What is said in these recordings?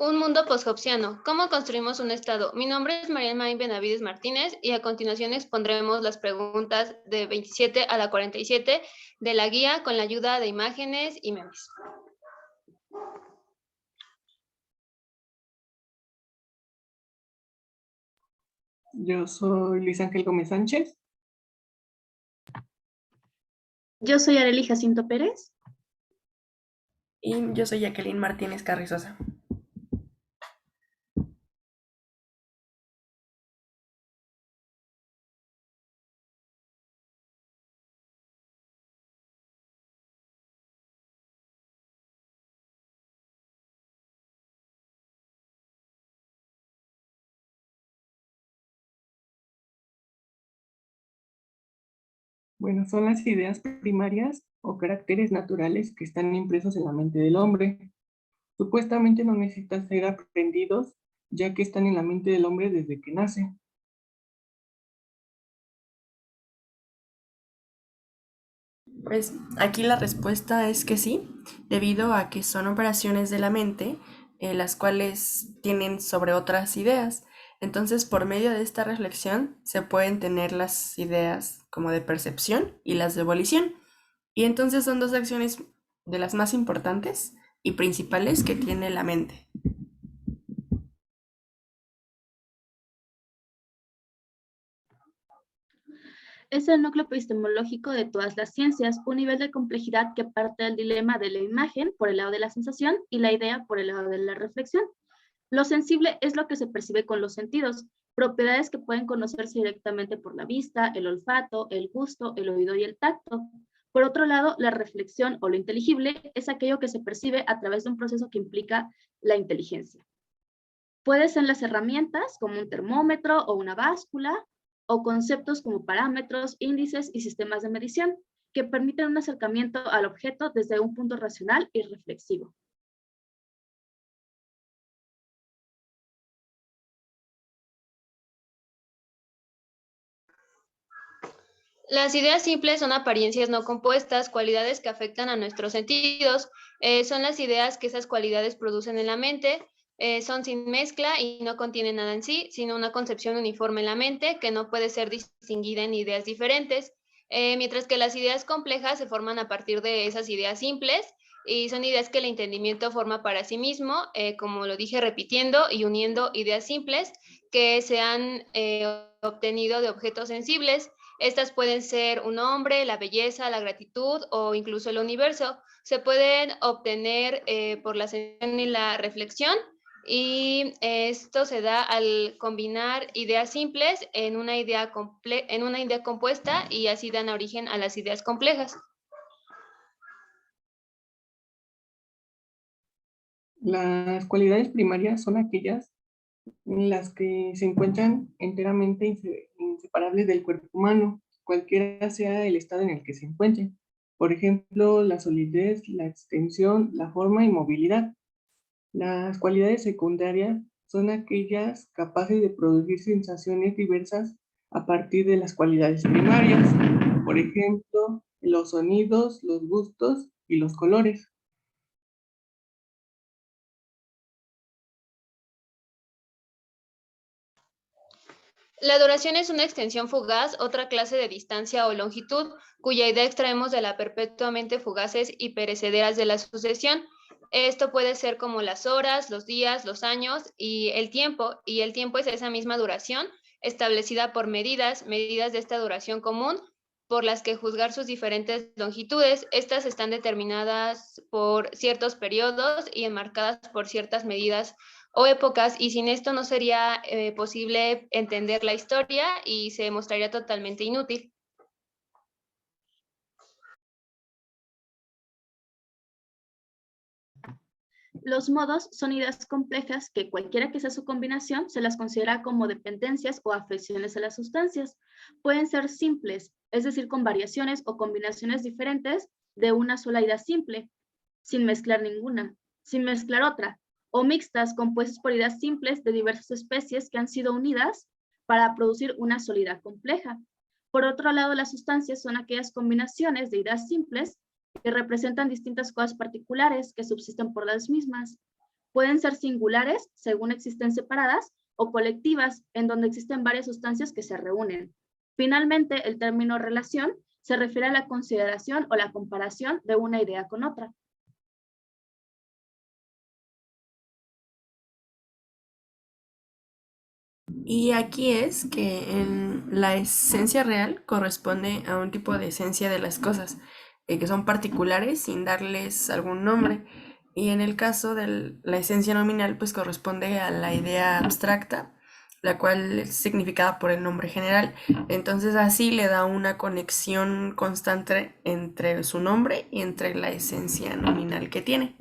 Un mundo post-hobbesiano. ¿Cómo construimos un Estado? Mi nombre es María Marín Benavides Martínez y a continuación expondremos las preguntas de 27 a la 47 de la guía con la ayuda de imágenes y memes. Yo soy Luis Ángel Gómez Sánchez. Yo soy Arely Jacinto Pérez. Y yo soy Jacqueline Martínez Carrizosa. Bueno, son las ideas primarias o caracteres naturales que están impresos en la mente del hombre. Supuestamente no necesitan ser aprendidos, ya que están en la mente del hombre desde que nace. Pues aquí la respuesta es que sí, debido a que son operaciones de la mente, las cuales tienen sobre otras ideas. Entonces, por medio de esta reflexión se pueden tener las ideas como de percepción y las de volición. Y entonces son dos acciones de las más importantes y principales que tiene la mente. Es el núcleo epistemológico de todas las ciencias, un nivel de complejidad que parte del dilema de la imagen por el lado de la sensación y la idea por el lado de la reflexión. Lo sensible es lo que se percibe con los sentidos, propiedades que pueden conocerse directamente por la vista, el olfato, el gusto, el oído y el tacto. Por otro lado, la reflexión o lo inteligible es aquello que se percibe a través de un proceso que implica la inteligencia. Puede ser las herramientas como un termómetro o una báscula, o conceptos como parámetros, índices y sistemas de medición, que permiten un acercamiento al objeto desde un punto racional y reflexivo. Las ideas simples son apariencias no compuestas, cualidades que afectan a nuestros sentidos. Son las ideas que esas cualidades producen en la mente. Son sin mezcla y no contienen nada en sí, sino una concepción uniforme en la mente que no puede ser distinguida en ideas diferentes. Mientras que las ideas complejas se forman a partir de esas ideas simples y son ideas que el entendimiento forma para sí mismo, como lo dije, repitiendo y uniendo ideas simples que se han obtenido de objetos sensibles. Estas pueden ser un hombre, la belleza, la gratitud o incluso el universo. Se pueden obtener por la sensación y la reflexión, y esto se da al combinar ideas simples en una idea compuesta, y así dan origen a las ideas complejas. Las cualidades primarias son aquellas en las que se encuentran enteramente inseparables del cuerpo humano, cualquiera sea el estado en el que se encuentren. Por ejemplo, la solidez, la extensión, la forma y movilidad. Las cualidades secundarias son aquellas capaces de producir sensaciones diversas a partir de las cualidades primarias. Por ejemplo, los sonidos, los gustos y los colores. La duración es una extensión fugaz, otra clase de distancia o longitud, cuya idea extraemos de la perpetuamente fugaces y perecederas de la sucesión. Esto puede ser como las horas, los días, los años y el tiempo es esa misma duración establecida por medidas de esta duración común, por las que juzgar sus diferentes longitudes. Estas están determinadas por ciertos periodos y enmarcadas por ciertas medidas o épocas, y sin esto no sería posible entender la historia y se mostraría totalmente inútil. Los modos son ideas complejas que cualquiera que sea su combinación se las considera como dependencias o afecciones a las sustancias. Pueden ser simples, es decir, con variaciones o combinaciones diferentes de una sola idea simple, sin mezclar ninguna, sin mezclar otra, o mixtas compuestas por ideas simples de diversas especies que han sido unidas para producir una sola compleja. Por otro lado, las sustancias son aquellas combinaciones de ideas simples que representan distintas cosas particulares que subsisten por las mismas. Pueden ser singulares, según existen separadas, o colectivas, en donde existen varias sustancias que se reúnen. Finalmente, el término relación se refiere a la consideración o la comparación de una idea con otra. Y aquí es que en la esencia real corresponde a un tipo de esencia de las cosas, que son particulares sin darles algún nombre. Y en el caso de la esencia nominal, pues corresponde a la idea abstracta, la cual es significada por el nombre general. Entonces así le da una conexión constante entre su nombre y entre la esencia nominal que tiene.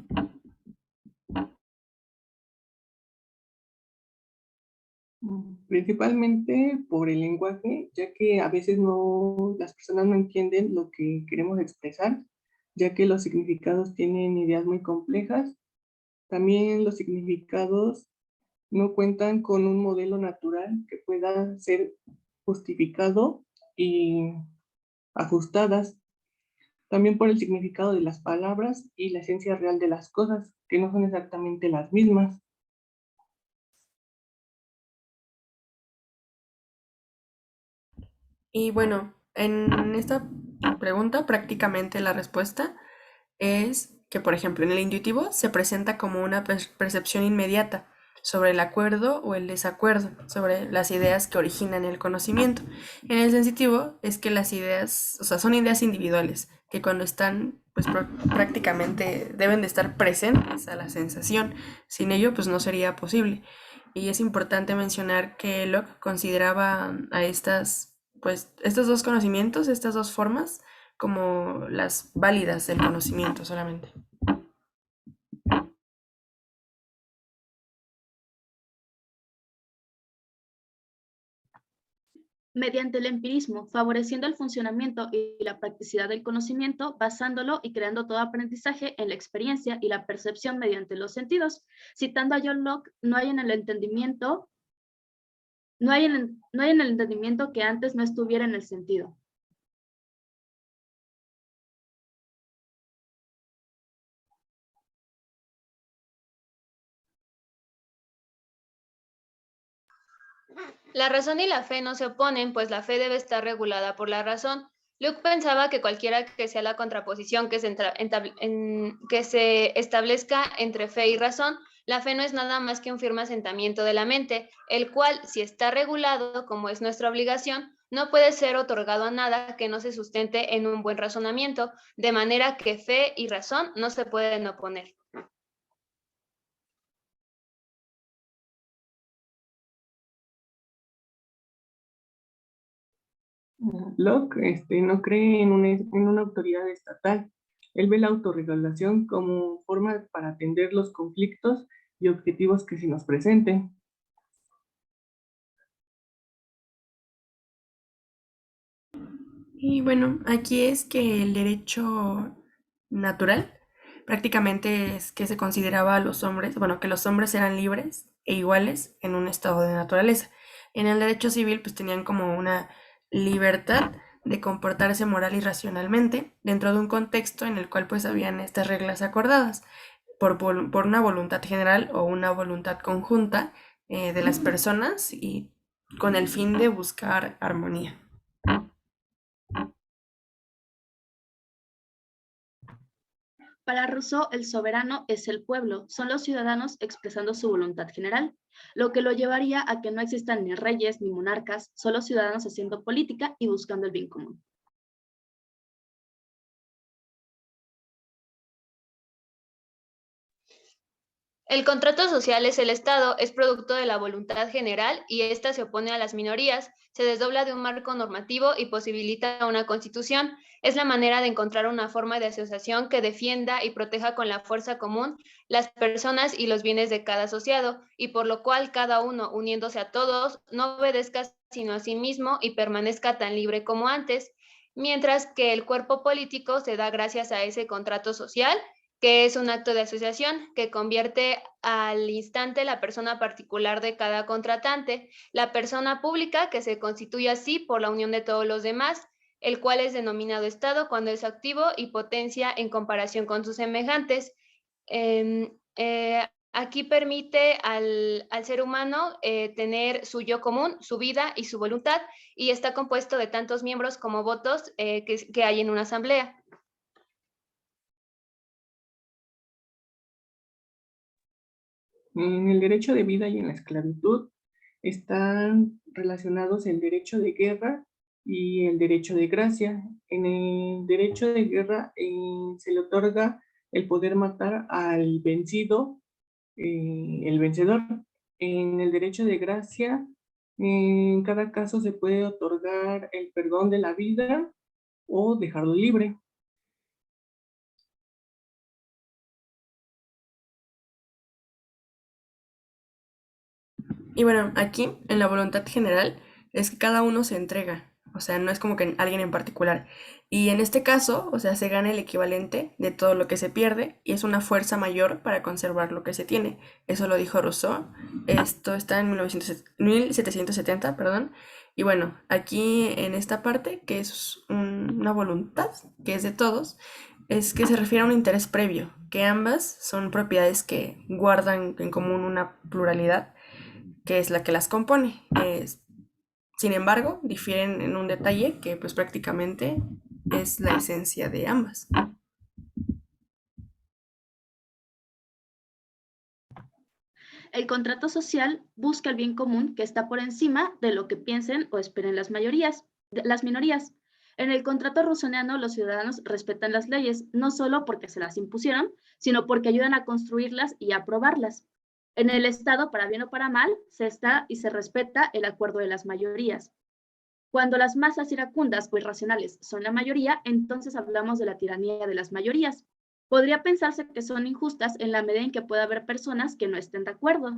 Principalmente por el lenguaje, ya que a veces las personas no entienden lo que queremos expresar, ya que los significados tienen ideas muy complejas. También los significados no cuentan con un modelo natural que pueda ser justificado y ajustadas. También por el significado de las palabras y la esencia real de las cosas, que no son exactamente las mismas. Y bueno, en esta pregunta prácticamente la respuesta es que, por ejemplo, en el intuitivo se presenta como una percepción inmediata sobre el acuerdo o el desacuerdo, sobre las ideas que originan el conocimiento. En el sensitivo es que las ideas, o sea, son ideas individuales, que cuando están, pues prácticamente deben de estar presentes a la sensación. Sin ello, pues no sería posible. Y es importante mencionar que Locke consideraba a estos dos conocimientos, estas dos formas, como las válidas del conocimiento solamente. Mediante el empirismo, favoreciendo el funcionamiento y la practicidad del conocimiento, basándolo y creando todo aprendizaje en la experiencia y la percepción mediante los sentidos. Citando a John Locke, no hay en el entendimiento que antes no estuviera en el sentido. La razón y la fe no se oponen, pues la fe debe estar regulada por la razón. Luke pensaba que cualquiera que sea la contraposición que se establezca entre fe y razón, la fe no es nada más que un firme asentamiento de la mente, el cual, si está regulado, como es nuestra obligación, no puede ser otorgado a nada que no se sustente en un buen razonamiento, de manera que fe y razón no se pueden oponer. Locke no cree en una autoridad estatal. Él ve la autorregulación como forma para atender los conflictos y objetivos que se nos presenten. Y bueno, aquí es que el derecho natural prácticamente es que se consideraba a los hombres, bueno, que los hombres eran libres e iguales en un estado de naturaleza. En el derecho civil pues tenían como una libertad de comportarse moral y racionalmente dentro de un contexto en el cual pues habían estas reglas acordadas por una voluntad general o una voluntad conjunta de las personas y con el fin de buscar armonía. Para Rousseau, el soberano es el pueblo, son los ciudadanos expresando su voluntad general, lo que lo llevaría a que no existan ni reyes ni monarcas, solo ciudadanos haciendo política y buscando el bien común. El contrato social es el Estado, es producto de la voluntad general y ésta se opone a las minorías, se desdobla de un marco normativo y posibilita una constitución. Es la manera de encontrar una forma de asociación que defienda y proteja con la fuerza común las personas y los bienes de cada asociado, y por lo cual cada uno, uniéndose a todos, no obedezca sino a sí mismo y permanezca tan libre como antes, mientras que el cuerpo político se da gracias a ese contrato social, que es un acto de asociación que convierte al instante la persona particular de cada contratante, la persona pública que se constituye así por la unión de todos los demás, el cual es denominado Estado cuando es activo y potencia en comparación con sus semejantes. Aquí permite al ser humano tener su yo común, su vida y su voluntad, y está compuesto de tantos miembros como votos que hay en una asamblea. En el derecho de vida y en la esclavitud están relacionados el derecho de guerra y el derecho de gracia. En el derecho de guerra se le otorga el poder matar al vencido, el vencedor. En el derecho de gracia, en cada caso se puede otorgar el perdón de la vida o dejarlo libre. Y bueno, aquí en la voluntad general es que cada uno se entrega, o sea, no es como que alguien en particular. Y en este caso, o sea, se gana el equivalente de todo lo que se pierde y es una fuerza mayor para conservar lo que se tiene. Eso lo dijo Rousseau. Esto está en 1770, perdón. Y bueno, aquí en esta parte, que es una voluntad, que es de todos, es que se refiere a un interés previo, que ambas son propiedades que guardan en común una pluralidad que es la que las compone. Sin embargo, difieren en un detalle que pues prácticamente es la esencia de ambas. El contrato social busca el bien común que está por encima de lo que piensen o esperen las minorías. En el contrato rusoniano, los ciudadanos respetan las leyes, no solo porque se las impusieron, sino porque ayudan a construirlas y a aprobarlas. En el Estado, para bien o para mal, se está y se respeta el acuerdo de las mayorías. Cuando las masas iracundas o irracionales son la mayoría, entonces hablamos de la tiranía de las mayorías. Podría pensarse que son injustas en la medida en que puede haber personas que no estén de acuerdo.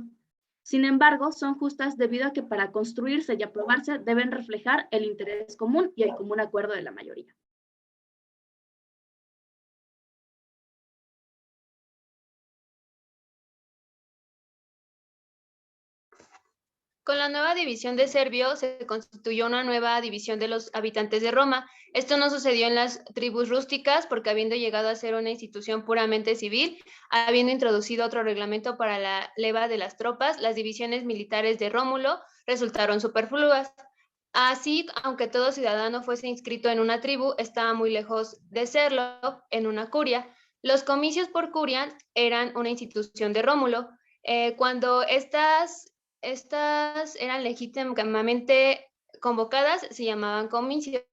Sin embargo, son justas debido a que para construirse y aprobarse deben reflejar el interés común y el común acuerdo de la mayoría. Con la nueva división de Servio se constituyó una nueva división de los habitantes de Roma. Esto no sucedió en las tribus rústicas porque habiendo llegado a ser una institución puramente civil, habiendo introducido otro reglamento para la leva de las tropas, las divisiones militares de Rómulo resultaron superfluas. Así, aunque todo ciudadano fuese inscrito en una tribu, estaba muy lejos de serlo en una curia. Los comicios por curia eran una institución de Rómulo. Cuando estas eran legítimamente convocadas, se llamaban comicios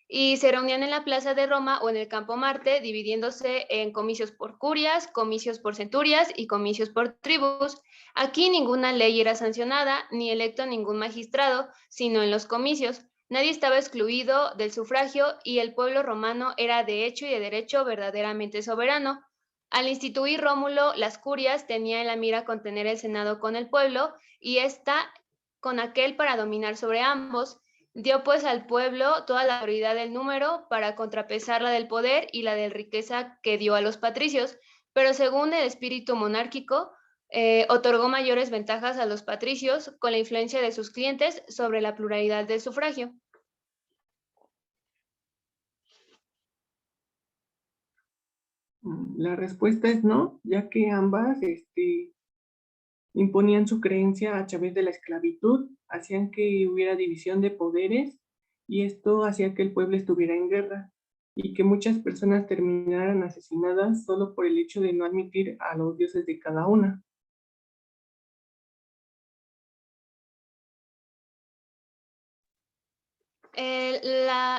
y se reunían en la plaza de Roma o en el campo Marte, dividiéndose en comicios por curias, comicios por centurias y comicios por tribus. Aquí ninguna ley era sancionada, ni electo ningún magistrado, sino en los comicios. Nadie estaba excluido del sufragio y el pueblo romano era de hecho y de derecho verdaderamente soberano. Al instituir Rómulo, las curias tenía en la mira contener el Senado con el pueblo y ésta con aquel para dominar sobre ambos. Dio pues al pueblo toda la autoridad del número para contrapesar la del poder y la de riqueza que dio a los patricios, pero según el espíritu monárquico, otorgó mayores ventajas a los patricios con la influencia de sus clientes sobre la pluralidad del sufragio. La respuesta es no, ya que ambas imponían su creencia a través de la esclavitud, hacían que hubiera división de poderes y esto hacía que el pueblo estuviera en guerra y que muchas personas terminaran asesinadas solo por el hecho de no admitir a los dioses de cada una.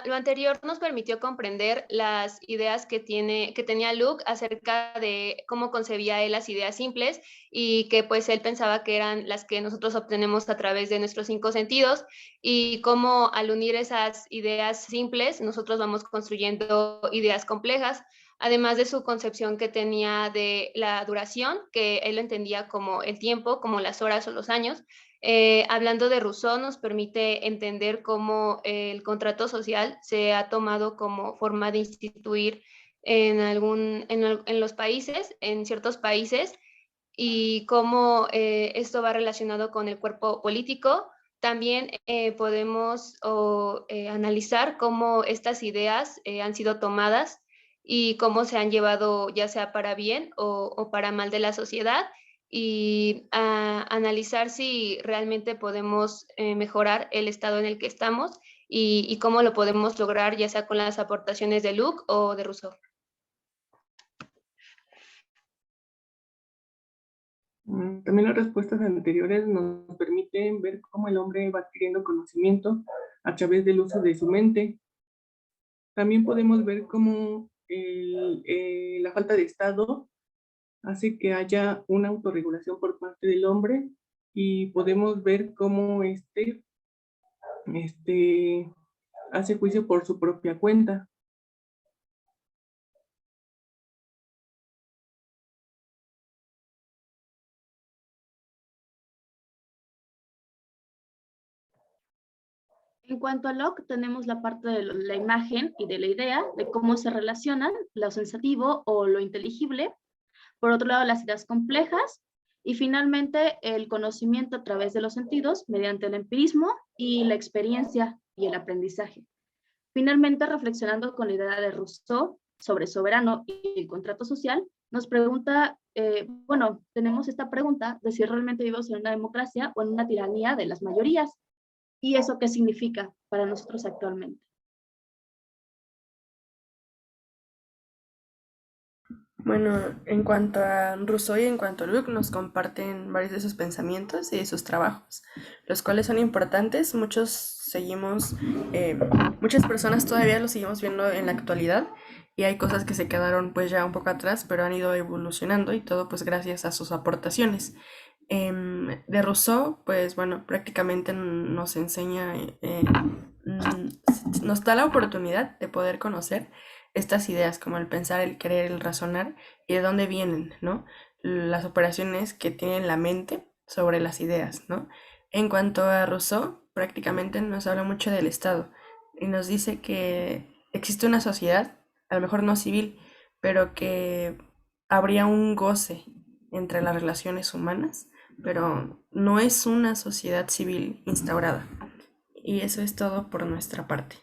Lo anterior nos permitió comprender las ideas que tenía Luke acerca de cómo concebía él las ideas simples y que pues él pensaba que eran las que nosotros obtenemos a través de nuestros 5 sentidos y cómo al unir esas ideas simples nosotros vamos construyendo ideas complejas, además de su concepción que tenía de la duración, que él lo entendía como el tiempo, como las horas o los años. Hablando de Rousseau, nos permite entender cómo el contrato social se ha tomado como forma de instituir en los países, en ciertos países, y cómo esto va relacionado con el cuerpo político. También podemos analizar cómo estas ideas han sido tomadas y cómo se han llevado ya sea para bien o para mal de la sociedad y analizar si realmente podemos mejorar el estado en el que estamos y cómo lo podemos lograr, ya sea con las aportaciones de Luc o de Rousseau. También las respuestas anteriores nos permiten ver cómo el hombre va adquiriendo conocimiento a través del uso de su mente. También podemos ver cómo la falta de Estado hace que haya una autorregulación por parte del hombre y podemos ver cómo este hace juicio por su propia cuenta. En cuanto a Locke, tenemos la parte de la imagen y de la idea, de cómo se relacionan lo sensativo o lo inteligible. Por otro lado, las ideas complejas. Y finalmente, el conocimiento a través de los sentidos mediante el empirismo y la experiencia y el aprendizaje. Finalmente, reflexionando con la idea de Rousseau sobre soberano y el contrato social, nos pregunta, tenemos esta pregunta de si realmente vivimos en una democracia o en una tiranía de las mayorías. ¿Y eso qué significa para nosotros actualmente? Bueno, en cuanto a Rousseau y en cuanto a Luke, nos comparten varios de sus pensamientos y de sus trabajos, los cuales son importantes. Muchas personas todavía los seguimos viendo en la actualidad y hay cosas que se quedaron pues ya un poco atrás, pero han ido evolucionando y todo pues gracias a sus aportaciones. De Rousseau, pues bueno, prácticamente nos enseña, nos da la oportunidad de poder conocer estas ideas, como el pensar, el querer, el razonar y de dónde vienen, ¿no? Las operaciones que tiene la mente sobre las ideas, ¿no? En cuanto a Rousseau, prácticamente nos habla mucho del Estado y nos dice que existe una sociedad, a lo mejor no civil, pero que habría un goce entre las relaciones humanas, pero no es una sociedad civil instaurada. Y eso es todo por nuestra parte.